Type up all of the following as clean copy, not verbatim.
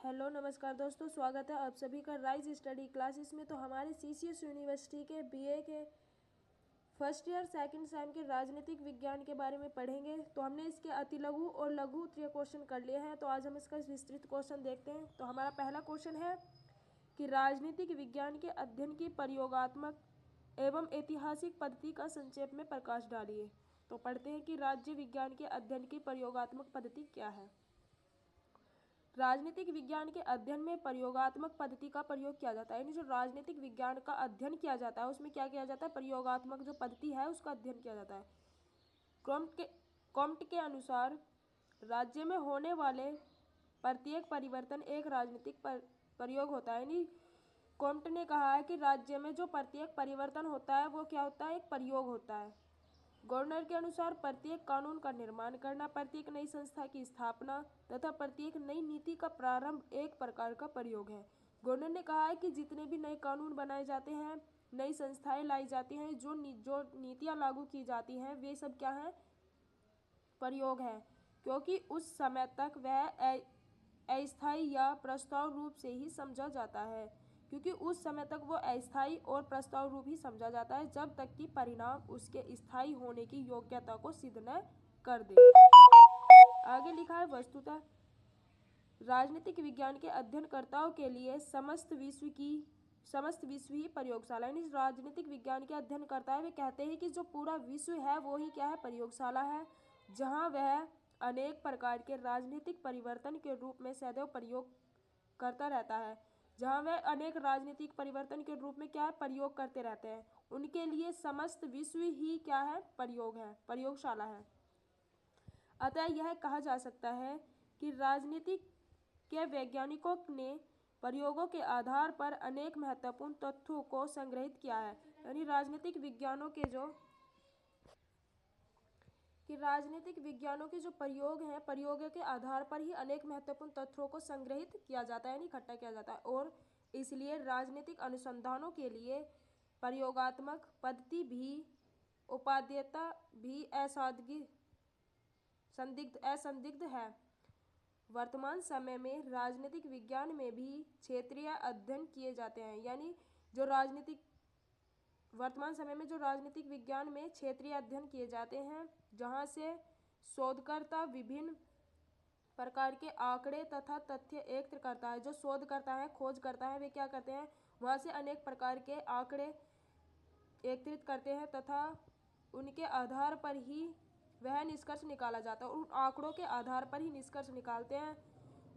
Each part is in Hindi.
हेलो नमस्कार दोस्तों, स्वागत है आप सभी का राइज स्टडी क्लासेस में। तो हमारे सीसीएस यूनिवर्सिटी के बीए के फर्स्ट ईयर सेकंड सेम के राजनीतिक विज्ञान के बारे में पढ़ेंगे। तो हमने इसके अति लघु और लघु उत्तरीय क्वेश्चन कर लिए हैं। तो आज हम इसका विस्तृत क्वेश्चन देखते हैं। तो हमारा पहला क्वेश्चन है कि राजनीतिक विज्ञान के अध्ययन की प्रयोगात्मक एवं ऐतिहासिक पद्धति का संक्षेप में प्रकाश डालिए। तो पढ़ते हैं कि राज्य विज्ञान के अध्ययन की प्रयोगात्मक पद्धति क्या है। राजनीतिक विज्ञान के अध्ययन में प्रयोगात्मक पद्धति का प्रयोग किया जाता है। यानी जो राजनीतिक विज्ञान का अध्ययन किया जाता है उसमें क्या किया जाता है, प्रयोगात्मक जो पद्धति है उसका अध्ययन किया जाता है। कॉम्ट के अनुसार राज्य में होने वाले प्रत्येक परिवर्तन एक राजनीतिक प्रयोग होता है। यानी कॉम्ट ने कहा है कि राज्य में जो प्रत्येक परिवर्तन होता है वो क्या होता है, एक प्रयोग होता है। गवर्नर के अनुसार प्रत्येक कानून का निर्माण करना, प्रत्येक नई संस्था की स्थापना तथा प्रत्येक नई नीति का प्रारंभ एक प्रकार का प्रयोग है। गवर्नर ने कहा है कि जितने भी नए कानून बनाए जाते हैं, नई संस्थाएं लाई जाती हैं, जो नीतियां लागू की जाती हैं, वे सब क्या हैं, प्रयोग है। क्योंकि उस समय तक वह अस्थायी या प्रस्ताव रूप से ही समझा जाता है क्योंकि उस समय तक वो अस्थायी और प्रस्ताव रूप ही समझा जाता है जब तक कि परिणाम उसके स्थायी होने की योग्यता को सिद्ध न कर दे। आगे लिखा है, वस्तुतः राजनीतिक विज्ञान के अध्ययनकर्ताओं के लिए समस्त विश्व ही प्रयोगशाला। यानी राजनीतिक विज्ञान के अध्ययनकर्ता है, वे कहते हैं कि जो पूरा विश्व है वो ही क्या है, प्रयोगशाला है, जहाँ वह अनेक प्रकार के राजनीतिक परिवर्तन के रूप में सदैव प्रयोग करता रहता है। जहाँ वह अनेक राजनीतिक परिवर्तन के रूप में क्या है, प्रयोग करते रहते हैं। उनके लिए समस्त विश्व ही क्या है, प्रयोगशाला है। अतः यह कहा जा सकता है कि राजनीतिक के वैज्ञानिकों ने प्रयोगों के आधार पर अनेक महत्वपूर्ण तथ्यों को संग्रहित किया है। यानी राजनीतिक विज्ञानों के जो प्रयोग हैं, प्रयोगों के आधार पर ही अनेक महत्वपूर्ण तथ्यों को संग्रहित किया जाता है, यानी इकट्ठा किया जाता है। और इसलिए राजनीतिक अनुसंधानों के लिए प्रयोगात्मक पद्धति भी उपादेयता भी असंदिग्ध है। वर्तमान समय में राजनीतिक विज्ञान में भी क्षेत्रीय अध्ययन किए जाते हैं। यानी वर्तमान समय में जो राजनीतिक विज्ञान में क्षेत्रीय अध्ययन किए जाते हैं, जहाँ से शोधकर्ता विभिन्न प्रकार के आंकड़े तथा तथ्य एकत्र करता है। जो शोध करता है, खोज करता है, वे क्या करते हैं, वहाँ से अनेक प्रकार के आंकड़े एकत्रित करते हैं तथा उनके आधार पर ही वह निष्कर्ष निकाला जाता है। उन आंकड़ों के आधार पर ही निष्कर्ष निकालते हैं।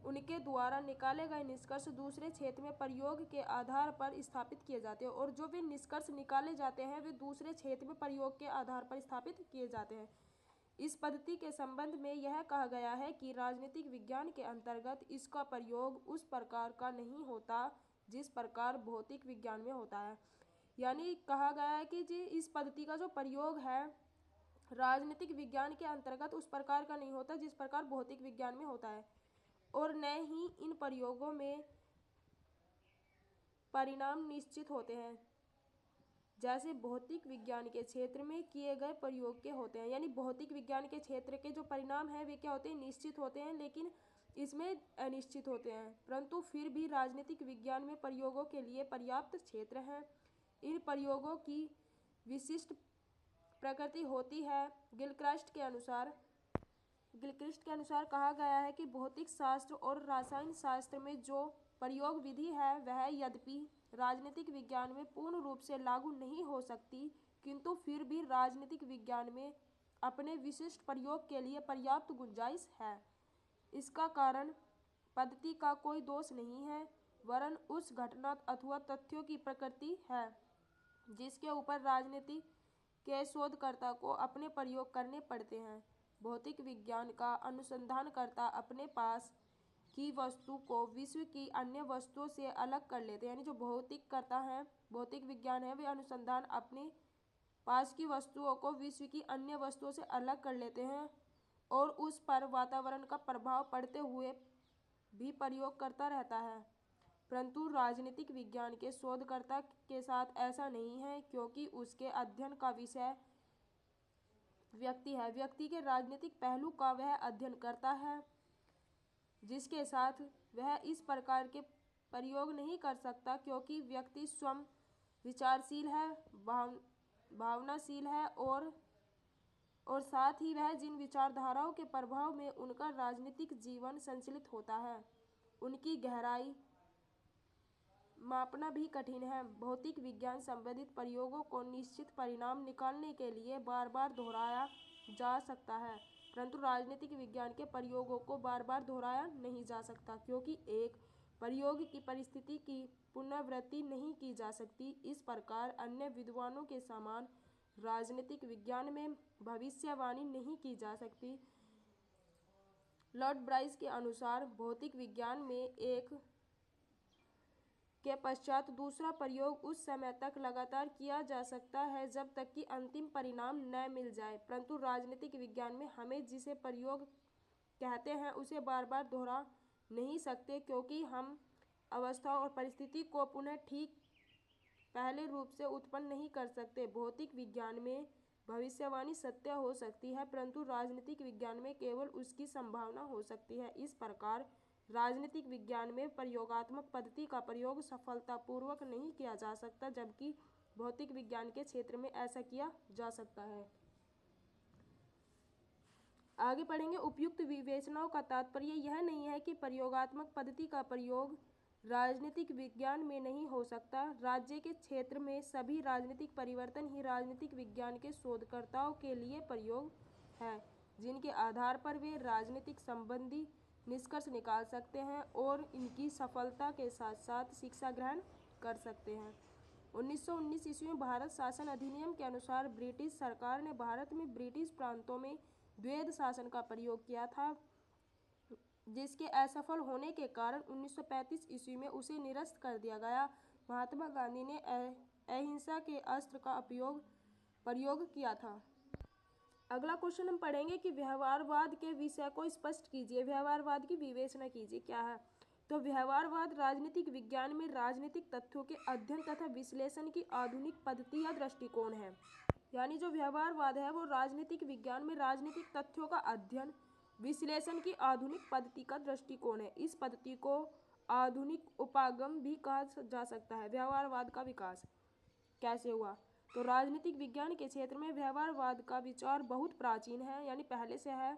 उनके द्वारा निकाले गए निष्कर्ष दूसरे क्षेत्र में प्रयोग के आधार पर स्थापित किए जाते हैं और जो भी निष्कर्ष निकाले जाते हैं वे दूसरे क्षेत्र में प्रयोग के आधार पर स्थापित किए जाते हैं। इस पद्धति के संबंध में यह कहा गया है कि राजनीतिक विज्ञान के अंतर्गत इसका प्रयोग उस प्रकार का नहीं होता जिस प्रकार भौतिक विज्ञान में होता है। यानी कहा गया है कि जी इस पद्धति का जो प्रयोग है राजनीतिक विज्ञान के अंतर्गत उस प्रकार का नहीं होता जिस प्रकार भौतिक विज्ञान में होता है, और न ही इन प्रयोगों में परिणाम निश्चित होते हैं जैसे भौतिक विज्ञान के क्षेत्र में किए गए प्रयोग के होते हैं। यानी भौतिक विज्ञान के क्षेत्र के जो परिणाम हैं वे क्या होते हैं, निश्चित होते हैं, लेकिन इसमें अनिश्चित होते हैं। परंतु फिर भी राजनीतिक विज्ञान में प्रयोगों के लिए पर्याप्त क्षेत्र है। इन प्रयोगों की विशिष्ट प्रकृति होती है। गिलक्रास्ट के अनुसार कहा गया है कि भौतिक शास्त्र और रसायन शास्त्र में जो प्रयोग विधि है वह यद्यपि राजनीतिक विज्ञान में पूर्ण रूप से लागू नहीं हो सकती, किंतु फिर भी राजनीतिक विज्ञान में अपने विशिष्ट प्रयोग के लिए पर्याप्त गुंजाइश है। इसका कारण पद्धति का कोई दोष नहीं है, वरन उस घटना अथवा तथ्यों की प्रकृति है जिसके ऊपर राजनीति के शोधकर्ता को अपने प्रयोग करने पड़ते हैं। भौतिक विज्ञान का अनुसंधानकर्ता अपने पास की वस्तु को विश्व की अन्य वस्तुओं से अलग कर लेते हैं। यानी जो भौतिक विज्ञान है वे अनुसंधान अपने पास की वस्तुओं को विश्व की अन्य वस्तुओं से अलग कर लेते हैं और उस पर वातावरण का प्रभाव पड़ते हुए भी प्रयोग करता रहता है। परंतु राजनीतिक विज्ञान के शोधकर्ता के साथ ऐसा नहीं है, क्योंकि उसके अध्ययन का विषय व्यक्ति है। व्यक्ति के राजनीतिक पहलू का वह अध्ययन करता है। जिसके साथ वह इस प्रकार के प्रयोग नहीं कर सकता, क्योंकि व्यक्ति स्वयं विचारशील है, भावनाशील है और साथ ही वह जिन विचारधाराओं के प्रभाव में उनका राजनीतिक जीवन संचालित होता है उनकी गहराई मापना भी कठिन है। भौतिक विज्ञान संबंधित प्रयोगों को निश्चित परिणाम निकालने के लिए बार बार दोहराया जा सकता है, परंतु राजनीतिक विज्ञान के प्रयोगों को बार बार दोहराया नहीं जा सकता, क्योंकि एक प्रयोग की परिस्थिति की पुनरावृत्ति नहीं की जा सकती। इस प्रकार अन्य विद्वानों के समान राजनीतिक विज्ञान में भविष्यवाणी नहीं की जा सकती। लॉर्ड ब्राइस के अनुसार भौतिक विज्ञान में एक के पश्चात दूसरा प्रयोग उस समय तक लगातार किया जा सकता है जब तक कि अंतिम परिणाम न मिल जाए, परंतु राजनीतिक विज्ञान में हमें जिसे प्रयोग कहते हैं उसे बार बार दोहरा नहीं सकते, क्योंकि हम अवस्था और परिस्थिति को पुनः ठीक पहले रूप से उत्पन्न नहीं कर सकते। भौतिक विज्ञान में भविष्यवाणी सत्य हो सकती है, परंतु राजनीतिक विज्ञान में केवल उसकी संभावना हो सकती है। इस प्रकार राजनीतिक विज्ञान में प्रयोगात्मक पद्धति का प्रयोग सफलतापूर्वक नहीं किया जा सकता, जबकि भौतिक विज्ञान के क्षेत्र में ऐसा किया जा सकता है। आगे पढ़ेंगे। उपयुक्त विवेचनाओं का तात्पर्य यह नहीं है कि प्रयोगात्मक पद्धति का प्रयोग राजनीतिक विज्ञान में नहीं हो सकता। राज्य के क्षेत्र में सभी राजनीतिक परिवर्तन ही राजनीतिक विज्ञान के शोधकर्ताओं के लिए प्रयोग है, जिनके आधार पर वे राजनीतिक संबंधी निष्कर्ष निकाल सकते हैं और इनकी सफलता के साथ साथ शिक्षा ग्रहण कर सकते हैं। 1919 ईस्वी में भारत शासन अधिनियम के अनुसार ब्रिटिश सरकार ने भारत में ब्रिटिश प्रांतों में द्वैध शासन का प्रयोग किया था, जिसके असफल होने के कारण 1935 ईस्वी में उसे निरस्त कर दिया गया। महात्मा गांधी ने अहिंसा के अस्त्र का प्रयोग किया था। अगला क्वेश्चन हम पढ़ेंगे कि व्यवहारवाद के विषय को स्पष्ट कीजिए। व्यवहारवाद की विवेचना कीजिए। क्या है? तो व्यवहारवाद राजनीतिक विज्ञान में राजनीतिक तथ्यों के अध्ययन तथा विश्लेषण की आधुनिक पद्धति या दृष्टिकोण है। यानी जो व्यवहारवाद है वो राजनीतिक विज्ञान में राजनीतिक तथ्यों का अध्ययन विश्लेषण की आधुनिक पद्धति का दृष्टिकोण है। इस पद्धति को आधुनिक उपागम भी कहा जा सकता है। व्यवहारवाद का विकास कैसे हुआ? तो राजनीतिक विज्ञान के क्षेत्र में व्यवहारवाद का विचार बहुत प्राचीन है, यानी पहले से है।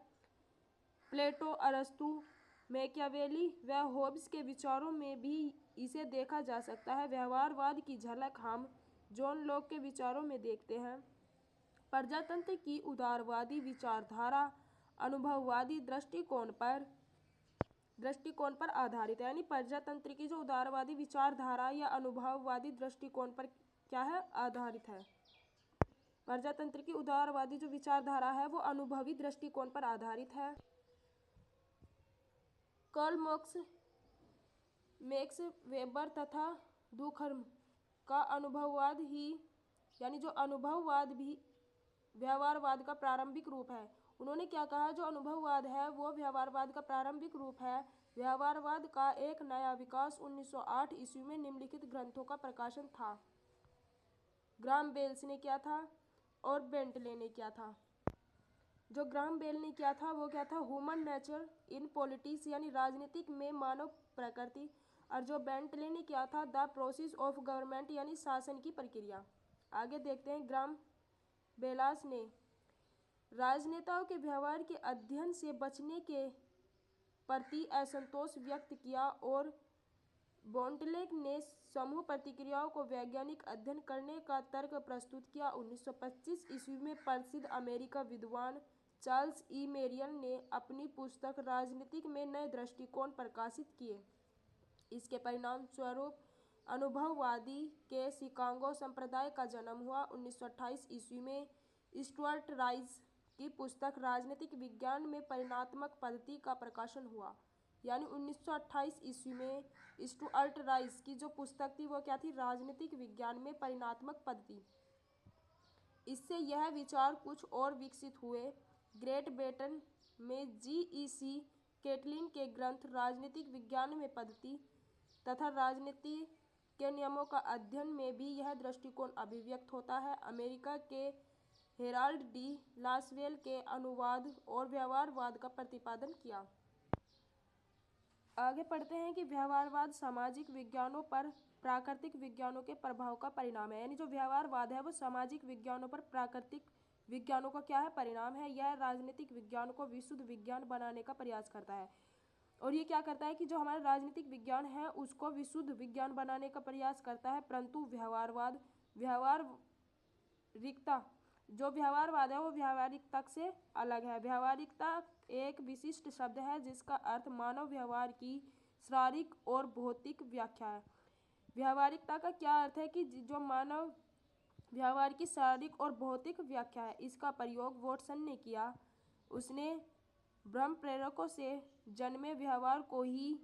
प्लेटो, अरस्तु, मैकियावेली व होब्स के विचारों में भी इसे देखा जा सकता है। व्यवहारवाद की झलक हम जॉन लॉक के विचारों में देखते हैं। प्रजातंत्र की उदारवादी विचारधारा अनुभववादी दृष्टिकोण पर आधारित है, यानी प्रजातंत्र की जो उदारवादी विचारधारा या अनुभववादी दृष्टिकोण पर क्या है? आधारित है। प्रजातंत्र की उदारवादी जो विचारधारा है वो अनुभवी दृष्टिकोण पर आधारित है। कार्ल मैक्स वेबर तथा दुर्खम का अनुभववाद ही, यानी जो अनुभववाद भी व्यवहारवाद का प्रारंभिक रूप है। उन्होंने क्या कहा? जो अनुभववाद है वो व्यवहारवाद का प्रारंभिक रूप है। व्यवहारवाद का एक नया विकास 1908 ईस्वी में निम्नलिखित ग्रंथों का प्रकाशन था। ग्राहम बेल्स ने किया था और बेंटले ने किया था। जो ग्राहम बेल ने किया था वो क्या था? ह्यूमन नेचर इन पॉलिटिक्स, यानी राजनीतिक में मानव प्रकृति। और जो बेंटले ने किया था द प्रोसेस ऑफ गवर्नमेंट, यानी शासन की प्रक्रिया। आगे देखते हैं। ग्राहम बेलास ने राजनेताओं के व्यवहार के अध्ययन से बचने के प्रति असंतोष व्यक्त किया और बेंटले ने समूह प्रतिक्रियाओं को वैज्ञानिक अध्ययन करने का तर्क प्रस्तुत किया। 1925 ईस्वी में प्रसिद्ध अमेरिकी विद्वान चार्ल्स ई मेरियल ने अपनी पुस्तक राजनीतिक में नए दृष्टिकोण प्रकाशित किए। इसके परिणाम स्वरूप अनुभववादी के शिकागो संप्रदाय का जन्म हुआ। 1928 ईस्वी में स्टुअर्ट राइस की पुस्तक राजनीतिक विज्ञान में परिणामात्मक पद्धति का प्रकाशन हुआ। यानी 1928 ईस्वी में स्टुअर्ट राइस की जो पुस्तक थी वो क्या थी? राजनीतिक विज्ञान में परिणामात्मक पद्धति। इससे यह विचार कुछ और विकसित हुए। ग्रेट ब्रिटेन में जी.ई.सी. कैटलिन के ग्रंथ राजनीतिक विज्ञान में पद्धति तथा राजनीति के नियमों का अध्ययन में भी यह दृष्टिकोण अभिव्यक्त होता है। अमेरिका के हेराल्ड डी लासवेल के अनुवाद और व्यवहारवाद का प्रतिपादन किया। आगे पढ़ते हैं कि व्यवहारवाद सामाजिक विज्ञानों पर प्राकृतिक विज्ञानों के प्रभाव का परिणाम है। यानी जो व्यवहारवाद है वो सामाजिक विज्ञानों पर प्राकृतिक विज्ञानों का क्या है, परिणाम है। यह राजनीतिक विज्ञान को विशुद्ध विज्ञान बनाने का प्रयास करता है। और ये क्या करता है कि जो हमारा राजनीतिक विज्ञान है उसको विशुद्ध विज्ञान बनाने का प्रयास करता है। परंतु व्यवहारवाद व्यवहारिकता जो व्यवहारवाद है वो व्यवहारिकता से अलग है। व्यवहारिकता एक विशिष्ट शब्द है जिसका अर्थ मानव व्यवहार की शारीरिक और भौतिक व्याख्या है। व्यवहारिकता का क्या अर्थ है कि जो मानव व्यवहार की शारीरिक और भौतिक व्याख्या है। इसका प्रयोग वॉटसन ने किया। उसने ब्रह्म प्रेरकों से जन्मे व्यवहार को ही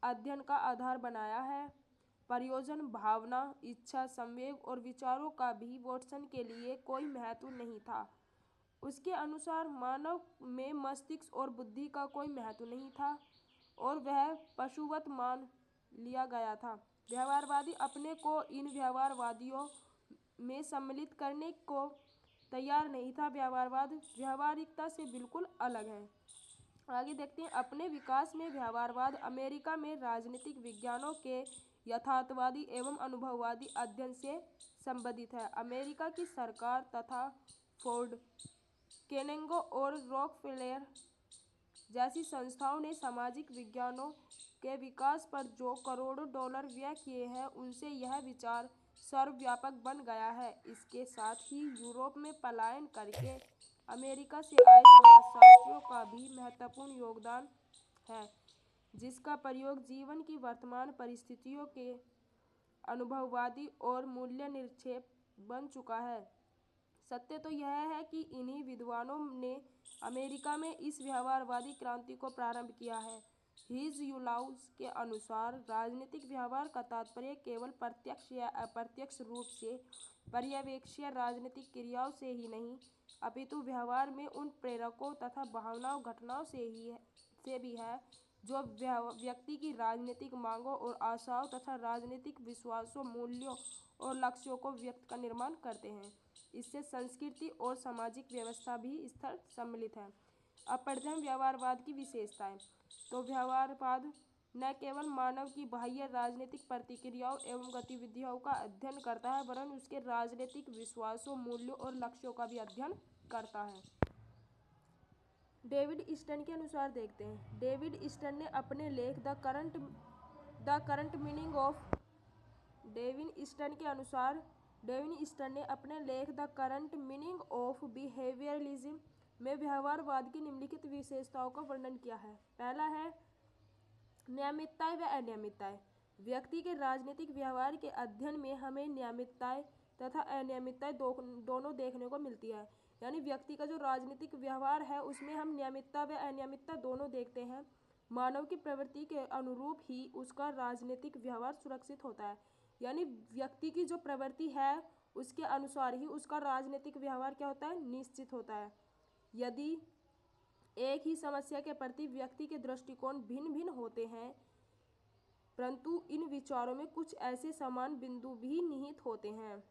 अध्ययन का आधार बनाया है। प्रयोजन, भावना, इच्छा, संवेग और विचारों का भी वॉटसन के लिए कोई महत्व नहीं था। उसके अनुसार मानव में मस्तिष्क और बुद्धि का कोई महत्व नहीं था और वह पशुवत मान लिया गया था। व्यवहारवादी अपने को इन व्यवहारवादियों में सम्मिलित करने को तैयार नहीं था। व्यवहारवाद व्यवहारिकता से बिल्कुल अलग है। आगे देखते हैं, अपने विकास में व्यवहारवाद अमेरिका में राजनीतिक विज्ञानों के यथार्थवादी एवं अनुभववादी अध्ययन से संबंधित है। अमेरिका की सरकार तथा फोर्ड, केनेगो और रॉकफेलर जैसी संस्थाओं ने सामाजिक विज्ञानों के विकास पर जो करोड़ों डॉलर व्यय किए हैं उनसे यह विचार सर्वव्यापक बन गया है। इसके साथ ही यूरोप में पलायन करके अमेरिका से आए समाजशास्त्रियों का भी महत्वपूर्ण योगदान है, जिसका प्रयोग जीवन की वर्तमान परिस्थितियों के अनुभववादी और मूल्य निक्षेप बन चुका है। सत्य तो यह है कि इन्हीं विद्वानों ने अमेरिका में इस व्यवहारवादी क्रांति को प्रारंभ किया है। हीज यूलाउस के अनुसार राजनीतिक व्यवहार का तात्पर्य केवल प्रत्यक्ष या अप्रत्यक्ष रूप से पर्यवेक्षीय राजनीतिक क्रियाओं से ही नहीं अपितु व्यवहार में उन प्रेरकों तथा भावनाओं घटनाओं से भी है जो व्यक्ति की राजनीतिक मांगों और आशाओं तथा राजनीतिक विश्वासों, मूल्यों और लक्ष्यों को व्यक्त का निर्माण करते हैं। इससे संस्कृति और सामाजिक व्यवस्था भी स्तर सम्मिलित है। अब पढ़ते हैं व्यवहारवाद की विशेषताएं। तो व्यवहारवाद न केवल मानव की बाह्य राजनीतिक प्रतिक्रियाओं एवं गतिविधियों का अध्ययन करता है वरन उसके राजनीतिक विश्वासों, मूल्यों और लक्ष्यों का भी अध्ययन करता है। डेविड ईस्टन के अनुसार देखते हैं। डेविड ईस्टन ने अपने लेख the current meaning of David Easton ने अपने लेख the current meaning of behaviouralism में व्यवहारवाद की निम्नलिखित विशेषताओं का वर्णन किया है। पहला है नियमितताएं व अनियमितताएं। व्यक्ति के राजनीतिक व्यवहार के अध्ययन में हमें नियमितताएं तथा अनियमितताएं दोनों देखने को मिलती है। यानी व्यक्ति का जो राजनीतिक व्यवहार है उसमें हम नियमितता व अनियमितता दोनों देखते हैं। मानव की प्रवृत्ति के अनुरूप ही उसका राजनीतिक व्यवहार सुरक्षित होता है। यानी व्यक्ति की जो प्रवृत्ति है उसके अनुसार ही उसका राजनीतिक व्यवहार क्या होता है, निश्चित होता है। यदि एक ही समस्या के प्रति व्यक्ति के दृष्टिकोण भिन्न भिन्न होते हैं परंतु इन विचारों में कुछ ऐसे समान बिंदु भी निहित होते हैं।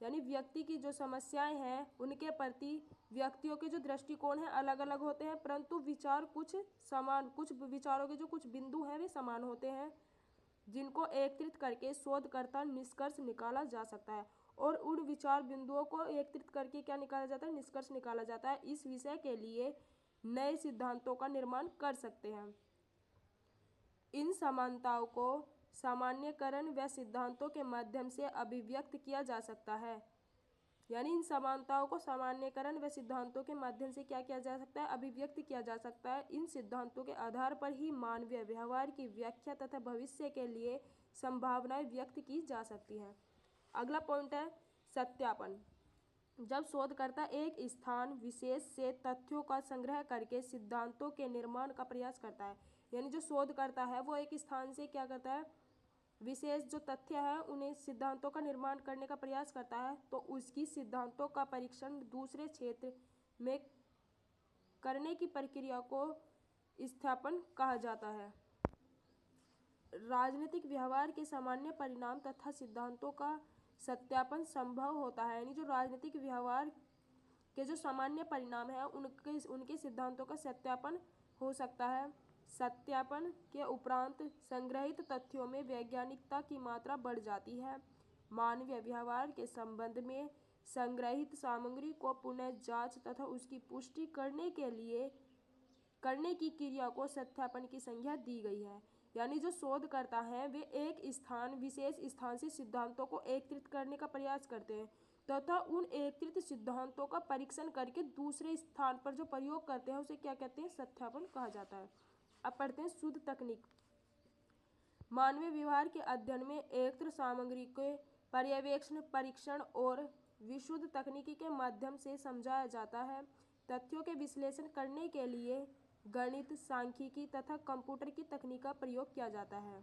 यानी व्यक्ति की जो समस्याएं हैं उनके प्रति व्यक्तियों के जो दृष्टिकोण हैं अलग अलग होते हैं परंतु विचार कुछ समान, कुछ विचारों के जो कुछ बिंदु हैं वे समान होते हैं जिनको एकत्रित करके शोधकर्ता निष्कर्ष निकाला जा सकता है। और उन विचार बिंदुओं को एकत्रित करके क्या निकाला जाता है, निष्कर्ष निकाला जाता है। इस विषय के लिए नए सिद्धांतों का निर्माण कर सकते हैं। इन समानताओं को सामान्यकरण व सिद्धांतों के माध्यम से अभिव्यक्त किया जा सकता है। यानी इन समानताओं को सामान्यकरण व सिद्धांतों के माध्यम से क्या किया जा सकता है, अभिव्यक्त किया जा सकता है। इन सिद्धांतों के आधार पर ही मानवीय व्यवहार की व्याख्या तथा भविष्य के लिए संभावनाएं व्यक्त की जा सकती हैं। अगला पॉइंट है सत्यापन। जब शोधकर्ता एक स्थान विशेष से तथ्यों का संग्रह करके सिद्धांतों के निर्माण का प्रयास करता है। यानी जो शोधकर्ता है वो एक स्थान से क्या करता है, विशेष जो तथ्य है उन्हें सिद्धांतों का निर्माण करने का प्रयास करता है तो उसकी सिद्धांतों का परीक्षण दूसरे क्षेत्र में करने की प्रक्रिया को स्थापन कहा जाता है। राजनीतिक व्यवहार के सामान्य परिणाम तथा सिद्धांतों का सत्यापन संभव होता है। यानी जो राजनीतिक व्यवहार के जो सामान्य परिणाम है उनके सिद्धांतों का सत्यापन हो सकता है। सत्यापन के उपरांत संग्रहित तथ्यों में वैज्ञानिकता की मात्रा बढ़ जाती है। मानवीय व्यवहार के संबंध में संग्रहित सामग्री को पुनः जांच तथा उसकी पुष्टि करने की क्रिया को सत्यापन की संज्ञा दी गई है। यानी जो शोधकर्ता हैं वे एक विशेष स्थान से सिद्धांतों को एकत्रित करने का प्रयास करते हैं तथा उन एकत्रित सिद्धांतों का परीक्षण करके दूसरे स्थान पर जो प्रयोग करते हैं उसे क्या कहते हैं? सत्यापन कहा जाता है। अब पढ़ते हैं शुद्ध तकनीक। मानवीय व्यवहार के अध्ययन में एकत्र सामग्री के पर्यवेक्षण, परीक्षण और विशुद्ध तकनीकी के माध्यम से समझाया जाता है। तथ्यों के विश्लेषण करने के लिए गणित, सांख्यिकी तथा कंप्यूटर की तकनीक का प्रयोग किया जाता है।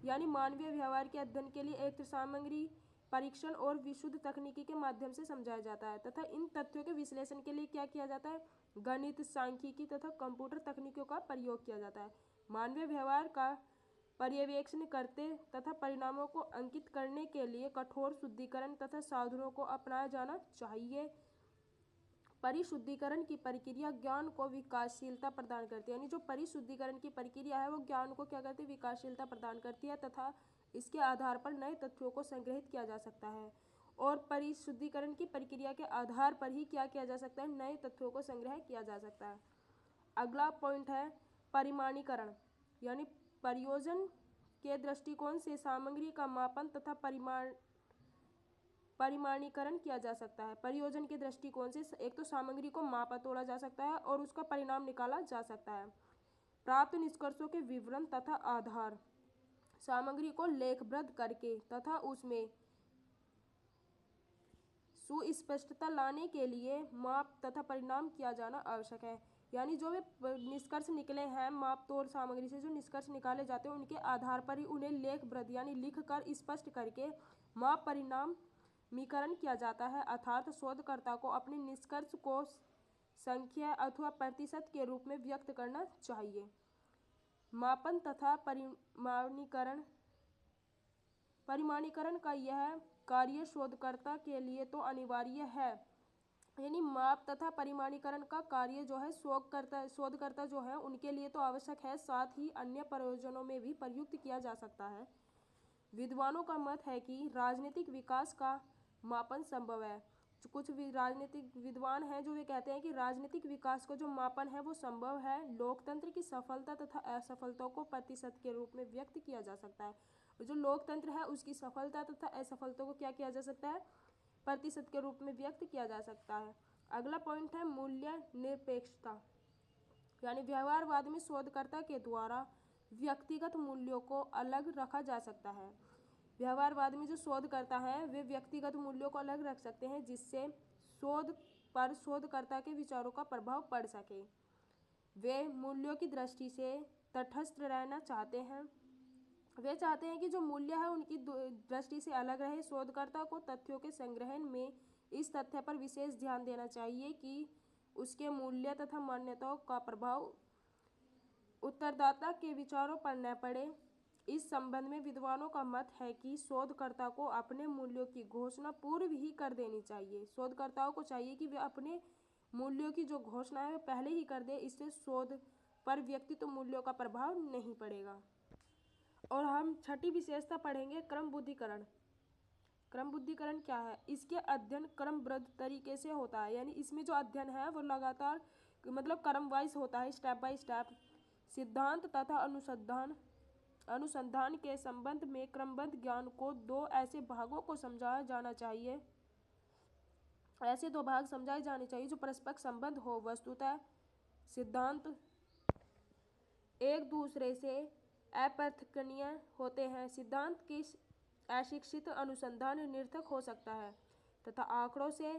यानी मानवीय व्यवहार के अध्ययन के लिए एकत्र सामग्री, परीक्षण और विशुद्ध तकनीकी के माध्यम से समझाया जाता है तथा इन तथ्यों के विश्लेषण के लिए क्या किया जाता है? गणित, सांख्यिकी तथा कंप्यूटर तकनीकों का प्रयोग किया जाता है। मानवीय व्यवहार का पर्यवेक्षण करते तथा परिणामों को अंकित करने के लिए कठोर शुद्धिकरण तथा साधनों को अपनाया जाना चाहिए। परिशुद्धिकरण की प्रक्रिया ज्ञान को विकासशीलता प्रदान करती है। यानी जो परिशुद्धिकरण की प्रक्रिया है वो ज्ञान को क्या करती है? विकासशीलता प्रदान करती है तथा इसके आधार पर नए तथ्यों को संग्रहित किया जा सकता है। और परिशुद्धिकरण की प्रक्रिया के आधार पर ही क्या किया जा सकता है? नए तथ्यों को संग्रह किया जा सकता है। अगला पॉइंट है परिमाणीकरण। यानी प्रयोजन के दृष्टिकोण से सामग्री का मापन तथा परिमाणीकरण किया जा सकता है। प्रयोजन के दृष्टिकोण से एक तो सामग्री को मापा तोड़ा जा सकता है और उसका परिणाम निकाला जा सकता है। प्राप्त निष्कर्षों के विवरण तथा आधार, सामग्री को लेखबद्ध करके तथा उसमें सुस्पष्टता लाने के लिए माप तथा परिणाम किया जाना आवश्यक है। यानी जो वे निष्कर्ष निकले हैं माप तोड़ सामग्री से जो निष्कर्ष निकाले जाते हैं उनके आधार पर ही उन्हें लेखबद्ध यानी लिखकर स्पष्ट करके माप परिणामीकरण किया जाता है। अर्थात शोधकर्ता को अपने निष्कर्ष को संख्या अथवा प्रतिशत के रूप में व्यक्त करना चाहिए। मापन तथा परिमाणीकरण का यह कार्य शोधकर्ता के लिए तो अनिवार्य है। यानी माप तथा परिमाणीकरण का कार्य जो है शोधकर्ता जो है उनके लिए तो आवश्यक है, साथ ही अन्य प्रयोजनों में भी प्रयुक्त किया जा सकता है। विद्वानों का मत है कि राजनीतिक विकास का मापन संभव है। कुछ राजनीतिक विद्वान हैं जो वे कहते हैं कि राजनीतिक विकास का जो मापन है वो संभव है। लोकतंत्र की सफलता तथा असफलता को प्रतिशत के रूप में व्यक्त किया जा सकता है। जो लोकतंत्र है उसकी सफलता तथा असफलता को क्या किया जा सकता है? प्रतिशत के रूप में व्यक्त किया जा सकता है। अगला पॉइंट है मूल्य निरपेक्षता। यानी व्यवहारवाद में शोधकर्ता के द्वारा व्यक्तिगत मूल्यों को अलग रखा जा सकता है। व्यवहारवाद में जो शोधकर्ता हैं वे व्यक्तिगत मूल्यों को अलग रख सकते हैं जिससे शोध पर शोधकर्ता के विचारों का प्रभाव पड़ सके। वे मूल्यों की दृष्टि से तटस्थ रहना चाहते हैं। वे चाहते हैं कि जो मूल्य है उनकी दृष्टि से अलग रहे। शोधकर्ता को तथ्यों के संग्रहण में इस तथ्य पर विशेष ध्यान देना चाहिए कि उसके मूल्य तथा मान्यताओं का प्रभाव उत्तरदाता के विचारों पर न पड़े। इस संबंध में विद्वानों का मत है कि शोधकर्ता को अपने मूल्यों की घोषणा पूर्व ही कर देनी चाहिए। शोधकर्ताओं को चाहिए कि वे अपने मूल्यों की जो घोषणा है वे पहले ही कर दे, इससे शोध पर व्यक्तित्व मूल्यों का प्रभाव नहीं पड़ेगा। और हम छठी विशेषता पढ़ेंगे क्रमबद्धीकरण। क्रमबद्धीकरण क्या है? इसके अध्ययन क्रमबद्ध तरीके से होता है। यानी इसमें जो अध्ययन है वो लगातार मतलब क्रम वाइज होता है, स्टेप बाय स्टेप। सिद्धांत तथा अनुसंधान के संबंध में क्रमबद्ध ज्ञान को दो ऐसे भागों को समझाया जाना चाहिए। ऐसे दो भाग समझाए जाने चाहिए जो परस्पर संबंध हो। वस्तुतः सिद्धांत एक दूसरे से अपृथकनीय होते हैं। सिद्धांत की अशिक्षित अनुसंधान निरर्थक हो सकता है तथा आंकड़ों से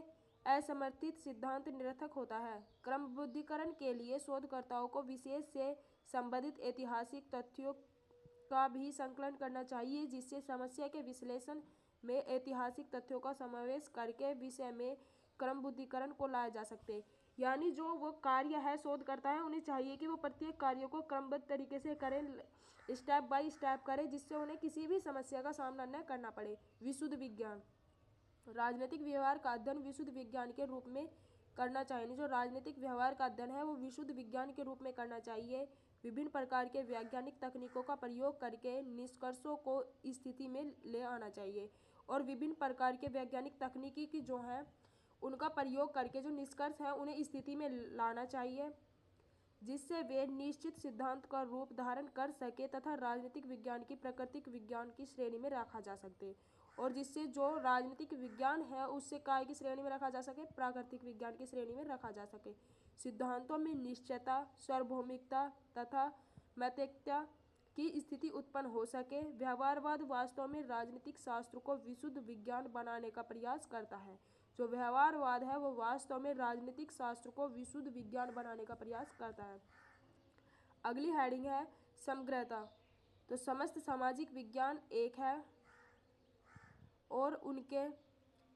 असमर्थित सिद्धांत निरर्थक होता है। क्रमबद्धीकरण के लिए शोधकर्ताओं को विशेष से संबंधित ऐतिहासिक तथ्यों का भी संकलन करना चाहिए जिससे समस्या के विश्लेषण में ऐतिहासिक तथ्यों का समावेश करके विषय में क्रमबद्धीकरण को लाया जा सकते। यानी जो वो कार्य है शोधकर्ता है उन्हें चाहिए कि वो प्रत्येक कार्यों को क्रमबद्ध तरीके से करें, स्टेप बाय स्टेप करें, जिससे उन्हें किसी भी समस्या का सामना न करना पड़े। विशुद्ध विज्ञान। राजनीतिक व्यवहार का अध्ययन विशुद्ध विज्ञान के रूप में करना चाहिए। जो राजनीतिक व्यवहार का अध्ययन है वो विशुद्ध विज्ञान के रूप में करना चाहिए। विभिन्न प्रकार के वैज्ञानिक तकनीकों का प्रयोग करके निष्कर्षों को स्थिति में ले आना चाहिए। और विभिन्न प्रकार के वैज्ञानिक तकनीकी की जो है उनका प्रयोग करके जो निष्कर्ष है उन्हें स्थिति में लाना चाहिए, जिससे वे निश्चित सिद्धांत का रूप धारण कर सके तथा राजनीतिक विज्ञान की प्राकृतिक विज्ञान की श्रेणी में रखा जा सके। और जिससे जो राजनीतिक विज्ञान है उससे काय की श्रेणी में रखा जा सके, प्राकृतिक विज्ञान की श्रेणी में रखा जा सके। सिद्धांतों में निश्चयता, सार्वभौमिकता तथा मैत्रिकता की स्थिति उत्पन्न हो सके। व्यवहारवाद वास्तव में राजनीतिक शास्त्र को विशुद्ध विज्ञान बनाने का प्रयास करता है। जो व्यवहारवाद है वो वास्तव में राजनीतिक शास्त्र को विशुद्ध विज्ञान बनाने का प्रयास करता है। अगली हेडिंग है समग्रता। तो समस्त सामाजिक विज्ञान एक है और उनके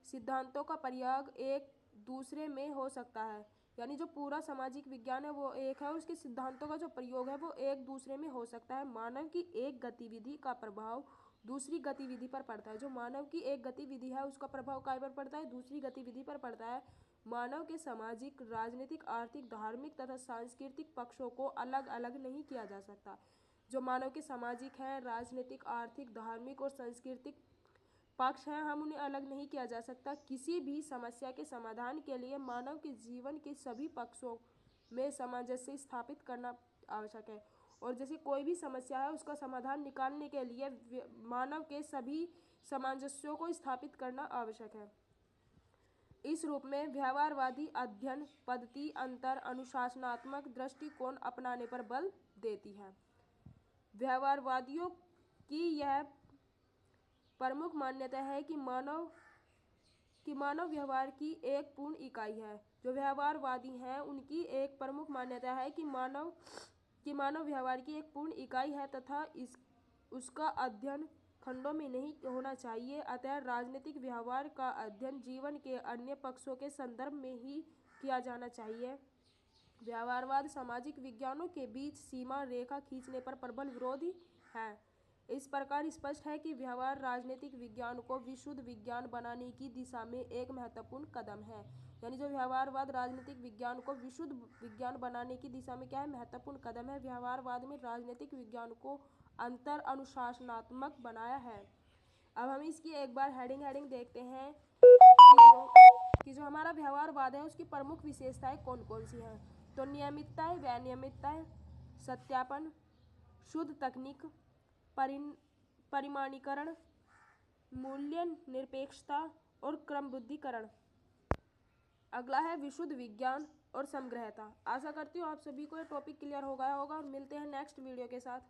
सिद्धांतों का प्रयोग एक दूसरे में हो सकता है। यानी जो पूरा सामाजिक विज्ञान है वो एक है और उसके सिद्धांतों का जो प्रयोग है वो एक दूसरे में हो सकता है। मानव की एक गतिविधि का प्रभाव दूसरी गतिविधि पर पड़ता है। जो मानव की एक गतिविधि है उसका प्रभाव काय पर पड़ता है, दूसरी गतिविधि पर पड़ता है। मानव के सामाजिक, राजनीतिक, आर्थिक, धार्मिक तथा सांस्कृतिक पक्षों को अलग अलग नहीं किया जा सकता। जो मानव के सामाजिक है, राजनीतिक, आर्थिक, धार्मिक और सांस्कृतिक पक्ष हैं, हम उन्हें अलग नहीं किया जा सकता। किसी भी समस्या के समाधान के लिए मानव के जीवन के सभी पक्षों में सामंजस्य स्थापित करना आवश्यक है। और जैसे कोई भी समस्या है उसका समाधान निकालने के लिए मानव के सभी सामंजस्यों को स्थापित करना आवश्यक है। इस रूप में व्यवहारवादी अध्ययन पद्धति अंतर अनुशासनात्मक दृष्टिकोण अपनाने पर बल देती है। व्यवहारवादियों की यह प्रमुख मान्यता है कि मानव व्यवहार की एक पूर्ण इकाई है। जो व्यवहारवादी हैं उनकी एक प्रमुख मान्यता है कि मानव व्यवहार की एक पूर्ण इकाई है तथा उसका अध्ययन खंडों में नहीं होना चाहिए। अतः राजनीतिक व्यवहार का अध्ययन जीवन के अन्य पक्षों के संदर्भ में ही किया जाना चाहिए। व्यवहारवाद सामाजिक विज्ञानों के बीच सीमा रेखा खींचने पर प्रबल विरोधी है। इस प्रकार स्पष्ट है कि व्यवहार राजनीतिक विज्ञान को विशुद्ध विज्ञान बनाने की दिशा में एक महत्वपूर्ण कदम है। यानी जो व्यवहारवाद राजनीतिक विज्ञान को विशुद्ध विज्ञान बनाने की दिशा में क्या है, महत्वपूर्ण कदम है। व्यवहारवाद में राजनीतिक विज्ञान को अंतर अनुशासनात्मक बनाया है। अब हम इसकी एक बार हेडिंग देखते हैं कि जो हमारा व्यवहारवाद है उसकी प्रमुख विशेषताएं कौन कौन सी हैं। तो नियमितताएं, वैनियमितताएं, सत्यापन, शुद्ध तकनीक, परिमाणीकरण, मूल्य निरपेक्षता और क्रमबद्धीकरण। अगला है विशुद्ध विज्ञान और समग्रता। आशा करती हूँ आप सभी को ये टॉपिक क्लियर हो गया होगा और मिलते हैं नेक्स्ट वीडियो के साथ।